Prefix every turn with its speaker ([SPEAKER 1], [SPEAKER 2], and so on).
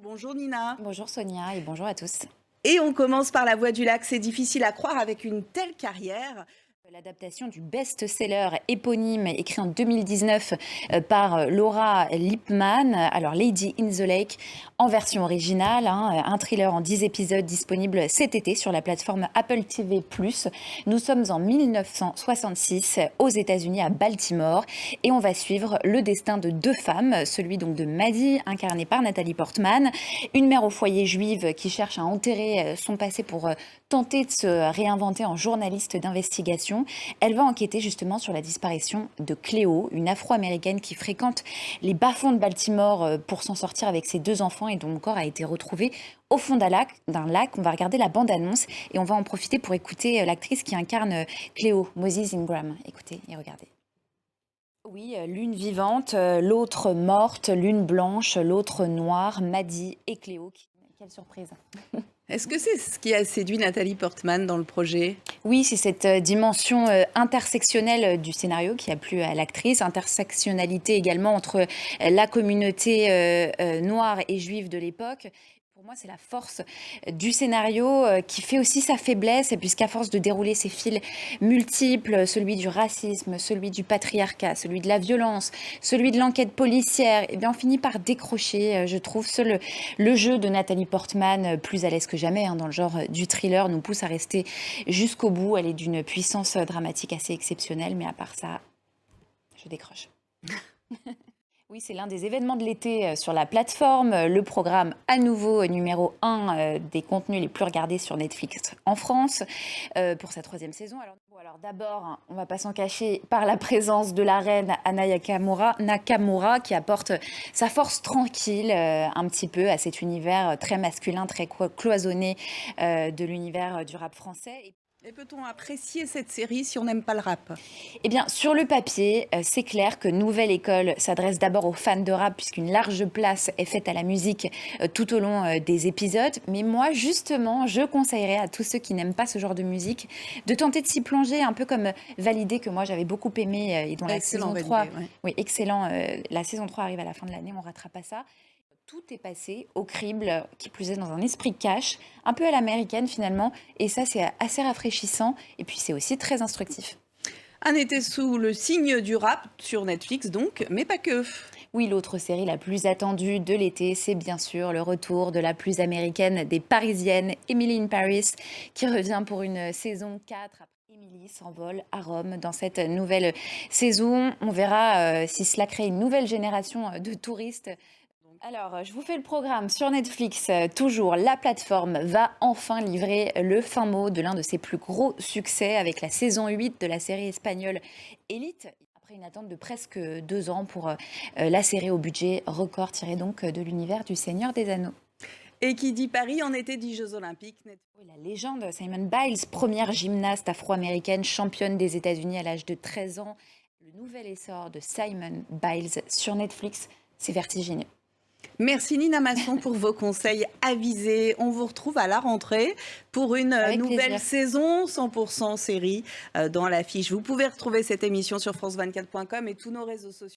[SPEAKER 1] Bonjour Nina.
[SPEAKER 2] Bonjour Sonia et bonjour à tous.
[SPEAKER 1] Et on commence par La Voix du Lac. C'est difficile à croire avec une telle carrière.
[SPEAKER 2] L'adaptation du best-seller éponyme écrit en 2019 par Laura Lippman, alors Lady in the Lake, en version originale, un thriller en 10 épisodes disponible cet été sur la plateforme Apple TV+. Nous sommes en 1966 aux États-Unis à Baltimore et on va suivre le destin de deux femmes, celui donc de Maddie, incarnée par Nathalie Portman, une mère au foyer juive qui cherche à enterrer son passé pour tenter de se réinventer en journaliste d'investigation. Elle va enquêter justement sur la disparition de Cléo, une Afro-américaine qui fréquente les bas-fonds de Baltimore pour s'en sortir avec ses deux enfants et dont le corps a été retrouvé au fond d'un lac. On va regarder la bande-annonce et on va en profiter pour écouter l'actrice qui incarne Cléo, Moses Ingram. Écoutez et regardez. Oui, l'une vivante, l'autre morte, l'une blanche, l'autre noire, Maddie et Cléo. Quelle surprise!
[SPEAKER 1] Est-ce que c'est ce qui a séduit Nathalie Portman dans le projet?
[SPEAKER 2] Oui, c'est cette dimension intersectionnelle du scénario qui a plu à l'actrice, intersectionnalité également entre la communauté noire et juive de l'époque. Pour moi, c'est la force du scénario qui fait aussi sa faiblesse, puisqu'à force de dérouler ces fils multiples, celui du racisme, celui du patriarcat, celui de la violence, celui de l'enquête policière, eh bien, on finit par décrocher, je trouve. Seul le jeu de Nathalie Portman, plus à l'aise que jamais dans le genre du thriller, nous pousse à rester jusqu'au bout. Elle est d'une puissance dramatique assez exceptionnelle, mais à part ça, je décroche. Oui, c'est l'un des événements de l'été sur la plateforme. Le programme à nouveau numéro 1 des contenus les plus regardés sur Netflix en France pour sa 3e saison. Alors d'abord, on ne va pas s'en cacher, par la présence de la reine Aya Nakamura qui apporte sa force tranquille un petit peu à cet univers très masculin, très cloisonné de l'univers du rap français.
[SPEAKER 1] Et peut-on apprécier cette série si on n'aime pas le rap?
[SPEAKER 2] Eh bien, sur le papier, c'est clair que Nouvelle École s'adresse d'abord aux fans de rap, puisqu'une large place est faite à la musique tout au long des épisodes. Mais moi, justement, je conseillerais à tous ceux qui n'aiment pas ce genre de musique de tenter de s'y plonger, un peu comme Validé, que moi j'avais beaucoup aimé, et dont la saison 3...
[SPEAKER 1] Validé, ouais.
[SPEAKER 2] Oui, excellent. La saison 3 arrive à la fin de l'année, on ne ratera pas ça. Tout est passé au crible, qui plus est dans un esprit cash, un peu à l'américaine finalement, et ça c'est assez rafraîchissant, et puis c'est aussi très instructif.
[SPEAKER 1] Un été sous le signe du rap sur Netflix donc, mais pas que.
[SPEAKER 2] Oui, l'autre série la plus attendue de l'été, c'est bien sûr le retour de la plus américaine des Parisiennes, Emily in Paris, qui revient pour une saison 4. Emily s'envole à Rome dans cette nouvelle saison. On verra si cela crée une nouvelle génération de touristes. Alors, je vous fais le programme sur Netflix. Toujours, la plateforme va enfin livrer le fin mot de l'un de ses plus gros succès avec la saison 8 de la série espagnole Élite. Après une attente de presque 2 ans pour la série au budget record tiré donc de l'univers du Seigneur des Anneaux.
[SPEAKER 1] Et qui dit Paris en été dit Jeux Olympiques.
[SPEAKER 2] Oui, la légende Simone Biles, première gymnaste afro-américaine championne des États-Unis à l'âge de 13 ans. Le nouvel essor de Simone Biles sur Netflix, c'est vertigineux.
[SPEAKER 1] Merci Nina Masson pour vos conseils avisés. On vous retrouve à la rentrée pour une nouvelle saison 100% série dans l'affiche. Vous pouvez retrouver cette émission sur france24.com et tous nos réseaux sociaux.